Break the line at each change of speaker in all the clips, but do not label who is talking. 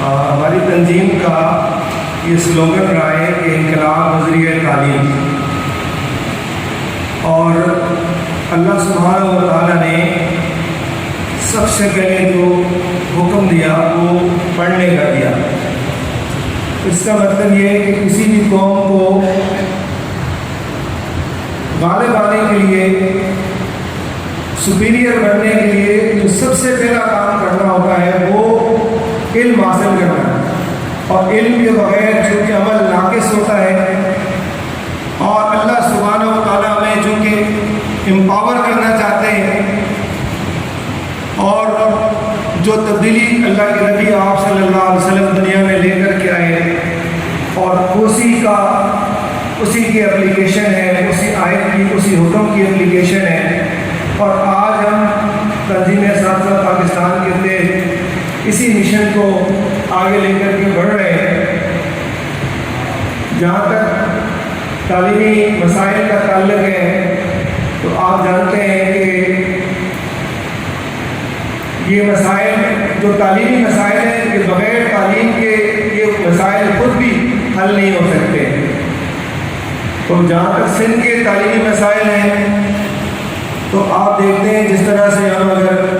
ہماری تنظیم کا یہ سلوگن رہا ہے کہ انقلاب نظریہ تعلیم، اور اللہ سبحانہ و تعالیٰ نے سب سے پہلے جو حکم دیا وہ پڑھنے کا دیا۔ اس کا مطلب یہ ہے کہ کسی بھی قوم کو غالب آنے کے لیے، سپیریئر بننے کے لیے جو سب سے پہلا کام کرنا ہوتا ہے وہ علم حاصل کرنا ہے، اور علم کے بغیر چونکہ عمل ناقص ہوتا ہے، اور اللہ سبحانہ و تعالیٰ ہمیں چونکہ امپاور کرنا چاہتے ہیں، اور جو تبدیلی اللہ کے نبی آپ صلی اللہ علیہ وسلم دنیا میں لے کر کے آئے، اور اسی کی اپلیکیشن ہے، اسی آیت کی، اسی حکم کی اپلیکیشن ہے، اور آج ہم تنظیم اساتذہ پاکستان کے تحت اسی مشن کو آگے لے کر کے بڑھ رہے ہیں۔ جہاں تک تعلیمی مسائل کا تعلق ہے تو آپ جانتے ہیں کہ یہ مسائل جو تعلیمی مسائل ہیں کہ بغیر تعلیم کے یہ مسائل خود بھی حل نہیں ہو سکتے۔ تو جہاں تک سندھ کے تعلیمی مسائل ہیں تو آپ دیکھتے ہیں جس طرح سے ہم اگر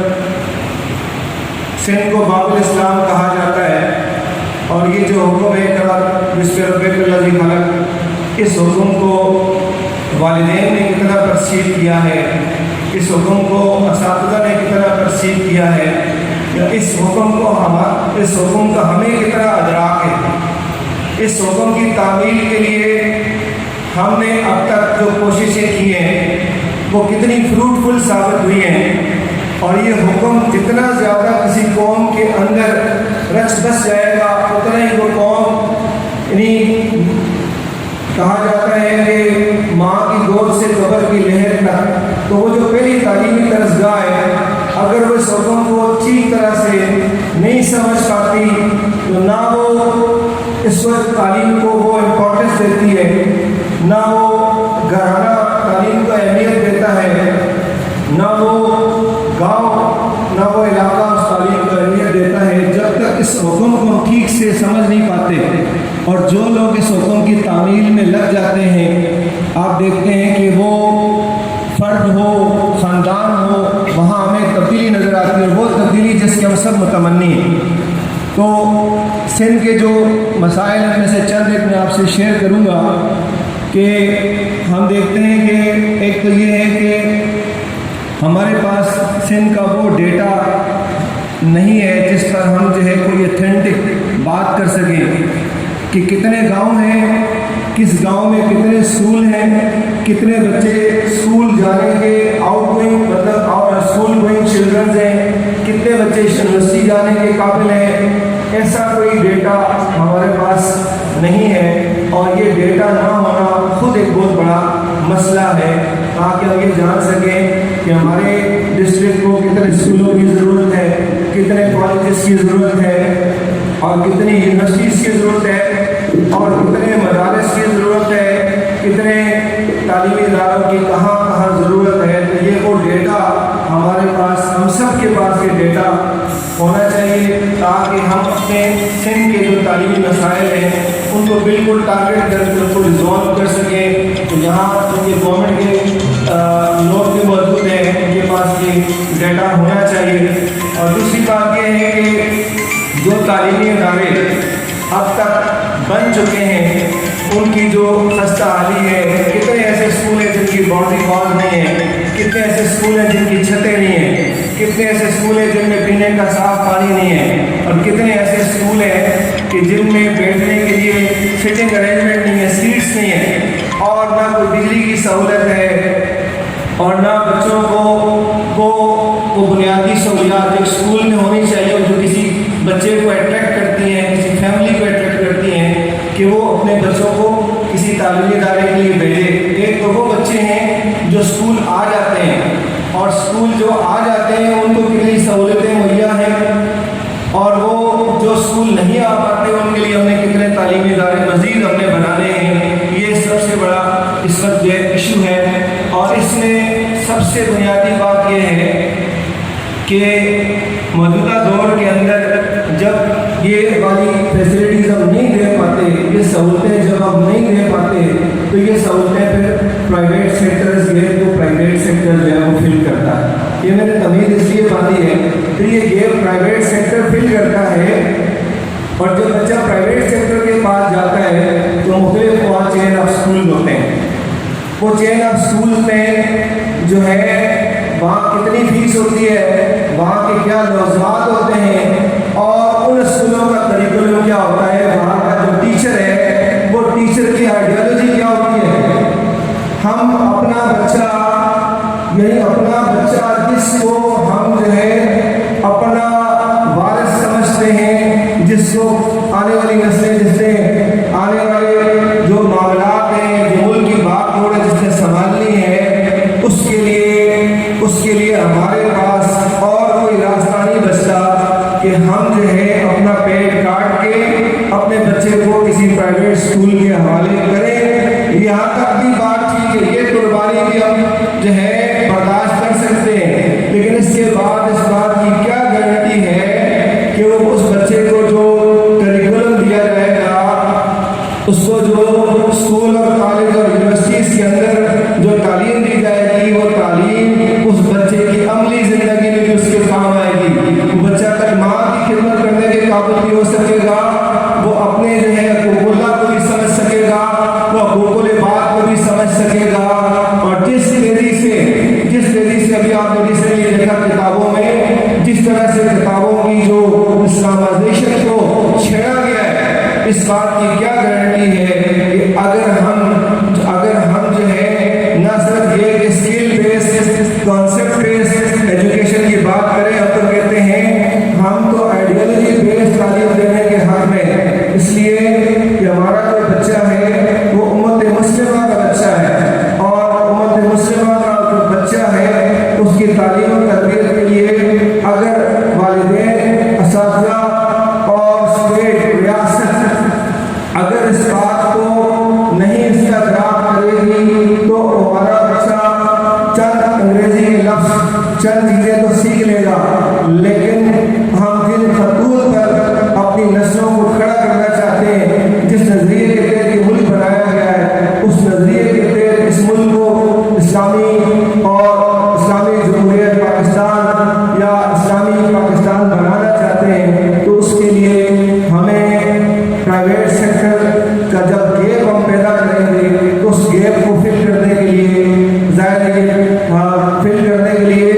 سندھ کو باب الاسلام کہا جاتا ہے، اور یہ جو حکم ہے بسم ربک الذی خلق، اس حکم کو والدین نے کتنا ترسیل کیا ہے، اس حکم کو اساتذہ نے کتنا ترسیل کیا ہے، یا اس حکم کا ہمیں کتنا ادراک ہے، اس حکم کی تعمیل کے لیے ہم نے اب تک جو کوششیں کی ہیں وہ کتنی فروٹفل ثابت ہوئی ہیں، اور یہ حکم جتنا زیادہ کسی قوم کے اندر رچ بس جائے گا اتنا ہی وہ قوم، یعنی کہا جاتا ہے کہ ماں کی گود سے قبر کی لہر تک، تو وہ جو پہلی تعلیمی طرزگاہ ہے اگر وہ اس حکم کو ٹھیک طرح سے نہیں سمجھ پاتی تو نہ وہ اس وقت تعلیم کو وہ امپورٹنس دیتی ہے، نہ وہ گھرانہ تعلیم کو اہمیت دیتا ہے، نہ وہ گاؤں، نہ وہ علاقہ اس تعلیم کو اہمیت دیتا ہے، جب تک اس حکم کو ٹھیک سے سمجھ نہیں پاتے۔ اور جو لوگ اس حکم کی تعمیل میں لگ جاتے ہیں، آپ دیکھتے ہیں کہ وہ فرد ہو، خاندان ہو، وہاں ہمیں تبدیلی نظر آتی ہے، اور وہ تبدیلی جس کے ہم سب متمنی ہیں۔ تو سندھ کے جو مسائل میں سے چند ایک میں آپ سے شیئر کروں گا کہ ہم دیکھتے ہیں کہ ایک تو یہ ہے کہ ہمارے پاس سندھ کا وہ ڈیٹا نہیں ہے جس پر ہم جو ہے کوئی اتھینٹک بات کر سکیں کہ کتنے گاؤں ہیں، کس گاؤں میں کتنے اسکول ہیں، کتنے بچے اسکول جانے کے آؤٹ گوئنگ مطلب اور اسکول گوئنگ چلڈرنز ہیں، کتنے بچے یونیورسٹی جانے کے قابل ہیں۔ ایسا کوئی ڈیٹا ہمارے پاس نہیں ہے، اور یہ ڈیٹا نہ ہونا خود ایک بہت بڑا مسئلہ ہے، تاکہ ہم یہ جان سکیں کہ ہمارے ڈسٹرکٹ کو کتنے اسکولوں کی ضرورت ہے، کتنے کالجز کی ضرورت ہے، اور کتنی یونیورسٹیز کی ضرورت ہے، اور کتنے مدارس کی ضرورت ہے، کتنے تعلیمی اداروں کی کہاں کہاں ضرورت ہے۔ تو یہ وہ ڈیٹا ہمارے پاس، ہم سب کے پاس یہ ڈیٹا ہونا چاہیے، تاکہ ہم اپنے سندھ کے جو تعلیمی مسائل ہیں ان کو بالکل ٹارگیٹ کر کے ان کو ریزالو کر سکیں۔ تو یہاں چونکہ گورنمنٹ کے لوگ بھی موجود ہیں، ان کے پاس یہ ڈیٹا ہونا چاہیے۔ اور دوسری بات یہ ہے کہ جو تعلیمی ادارے اب تک بن چکے ہیں ان کی جو خستہ حالی ہے، کتنے ایسے اسکول ہیں جن کی باؤنڈری وال نہیں ہے، کتنے ایسے اسکول ہیں جن کی چھتیں نہیں ہیں، کتنے ایسے اسکول ہیں جن میں پینے کا صاف پانی نہیں ہے، اور کتنے ایسے اسکول ہیں کہ جن میں بیٹھنے کے لیے سٹنگ ارینجمنٹ نہیں ہے، سیٹس نہیں ہیں، اور نہ کوئی بجلی کی سہولت ہے، اور نہ بچوں کو وہ بنیادی سہولیات جو اسکول میں ہونی چاہیے اور جو کسی بچے کو اٹریکٹ کرتی ہیں، کسی فیملی کو اٹریکٹ کرتی ہیں کہ وہ اپنے بچوں کو کسی تعلیمی ادارے کے لیے بھیجے۔ ایک تو وہ بچے ہیں جو اسکول آ جاتے ہیں، اور اسکول جو آ جاتے ہیں ان کو کتنی سہولتیں مہیا ہیں، اور وہ جو اسکول نہیں آ پاتے ان کے لیے ہم نے کتنے تعلیمی ادارے مزید ہم نے بنانے ہیں۔ یہ سب سے بڑا اس وقت جو ایشو ہے، اور اس میں سب سے بنیادی بات یہ ہے کہ موجودہ دور کے اندر جب یہ والی فیسلٹیز ہم نہیں دے پاتے، یہ سہولتیں جب ہم نہیں دے پاتے تو یہ سہولتیں پھر پرائیویٹ سیکٹرز یہ تو پرائیویٹ سیکٹر جو ہے وہ فل کرتا ہے۔ یہ میں نے تمیز اس لیے باندھی ہے پھر یہ گیپ پرائیویٹ سیکٹر فل کرتا ہے، اور جب بچہ پرائیویٹ سیکٹر کے پاس جاتا ہے تو مختلف وہاں چین آف اسکول ہوتے ہیں، وہ چین آف اسکول میں جو ہے وہاں کتنی فیس ہوتی ہے، وہاں کے کیا لوازمات ہوتے ہیں، اور ان اسکولوں کا کریکولم کیا ہوتا ہے، وہاں کا جو ٹیچر ہے وہ ٹیچر کی آئیڈیالوجی کیا ہوتی ہے۔ ہم اپنا بچہ یعنی اپنا بچہ جس کو ہم جو ہے اپنا وارث سمجھتے ہیں، جس کو آنے والی نسلیں جس نے آنے والے جو معاملات ہیں جو ملک کی بات ہو رہے جس نے سنبھالنی ہے، اس کے لیے ہمارے پاس اور کوئی راستہ نہیں بچتا کہ ہم جو ہے اپنا پیٹ کاٹ کے اپنے بچے کو کسی پرائیویٹ اسکول کے حوالے کریں۔ یہاں تک بھی بات ٹھیک ہے، یہ قربانی بھی ہم جو ہے برداشت کر سکتے ہیں، لیکن اس کے بعد اس بات کی کیا گارنٹی ہے کہ وہ اس بچے کو جو کریکولم دیا جائے گا، اس کو جو اسکول اور کالج اور یونیورسٹیز کے اندر جو تعلیم دی جائے گی وہ تعلیم اس بچے کی عملی زندگی میں بھی اس کے کام آئے گی۔ وہ بچہ تک ماں کی خدمت کرنے کے قابل بھی ہو سکے گا، وہ اپنے جو ہے حقوق اللہ کو بھی سمجھ سکے گا، وہ حقوق العباد کو بھی سمجھ سکے گا، اور جس تیزی سے ابھی آپ نے ریسنٹلی دیکھا کتابوں میں جس طرح سے کتابوں کی جو اسلامائزیشن کو چھیڑا گیا ہے، اس بات کی کیا گارنٹی ہے کہ اگر ہم جو ہے نہ صرف یہ skill based concept based education کی بات کریں، ہم تو کہتے ہیں ہم تو آئیڈیالوجی بیسڈ تعلیم دینے کے حق میں، اس لیے کہ ہمارا جو بچہ ہے وہ امت مسلمہ کا بچہ ہے، اور امت مسلمہ کا جو بچہ ہے اس کی تعلیم و تربیت کے لیے اگر والدین، اساتذہ اور اسٹیٹ ریاست اگر اس بات کو نہیں اس کا گراف کرے گی تو ہمارا بچہ چند انگریزی کے لفظ چند چیزیں تو سیکھ لے گا، لیکن ہم جن خطوط پر اپنی نسلوں کو کھڑا کرنا چاہتے ہیں، جس نظریے کے تحت یہ ملک بنایا گیا ہے، اس نظریے کے تحت اس ملک کو اسلامی جمہوریت پاکستان یا اسلامی پاکستان بنانا چاہتے ہیں، تو اس کے لیے ہمیں پرائیویٹ سیکٹر کا جب گیپ ہم پیدا کریں گے تو اس گیپ کو فل کرنے کے لیے ظاہر ہے فل کرنے کے لیے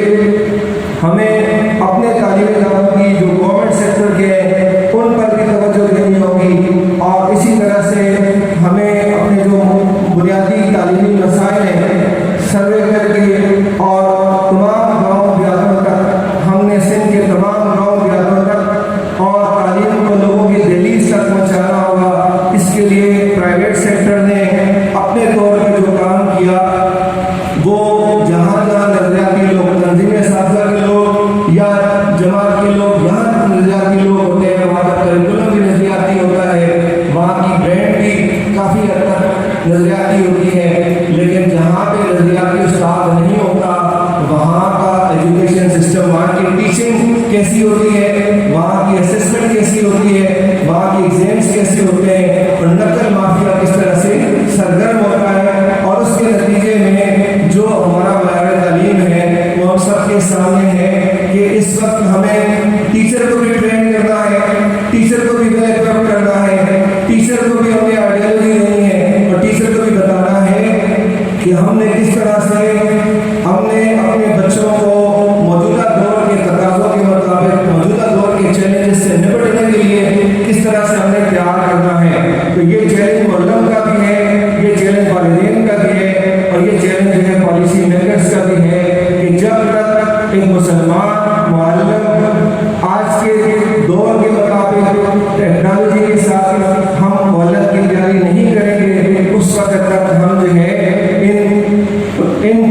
ہمیں اپنے تعلیمی اداروں کی جو گورنمنٹ سیکٹر کے ہیں ان پر بھی توجہ دینی ہوگی، اور اسی طرح سے ہمیں اپنے جو بنیادی تعلیمی مسائل ہیں سروے کر کے اور تمام گاؤں دیہاتوں تک، ہم نے سندھ کے تمام گاؤں دیہاتوں تک اور تعلیم کو لوگوں کی دہلیز تک پہنچانا ہوگا۔ اس کے لیے پرائیویٹ سیکٹر نے اپنے طور پہ جو کام کیا وہ جہاں نظریاتی لوگ، تنظیم اساتذہ کے لوگ یا جماعت کے لوگ یہاں نظریاتی لوگ ہوتے ہیں، وہاں کا کریکولم بھی نظریاتی ہوتا ہے، وہاں کی برانڈ بھی کافی حد تک نظریاتی ہوتی ہے، لیکن جہاں پہ نظریاتی استاد نہیں ہوتا وہاں کا ایجوکیشن سسٹم، وہاں کی ٹیچنگ کیسی ہوتی ہے، وہاں کی اسسمنٹ کیسی ہوتی ہے، وہاں کی ایگزامس کیسے ہوتے ہیں، اور نقل مافیا کس طرح سے سرگرم ہوتا ہے، اور اس کے نتیجے میں جو ہمارا معیار تعلیم ہے وہ ہم سب کے سامنے ہے کہ اس وقت ہمیں ٹیچر کو بھی ٹرین کرنا ہے، ٹیچر کو بھی ویل ایکوپ کرنا ہے، ٹیچر کو بھی ہمیں آئیڈیالوجی دینی ہے، اور ٹیچر کو بھی بتانا ہے کہ ہم نے کس طرح سے ہم نے اپنے بچوں کو موجودہ دور کے تقاضوں کے مطابق موجودہ دور کے چیلنجز سے نپٹنے کے لیے کس طرح سے ہم نے تیار کرنا ہے۔ تو یہ چیلنج معلم کا بھی ہے، یہ چیلنج والدین کا بھی ہے، اور یہ چیلنج جو ہے پالیسی میکرز کا بھی ہے کہ جب تک ایک مسلمان معلم آج کے دور کے مطابق ٹیکنالوجی کے ساتھ ہم معلم کی تیاری نہیں کریں گے، اس وقت تک ہم جو ہے ان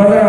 15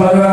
15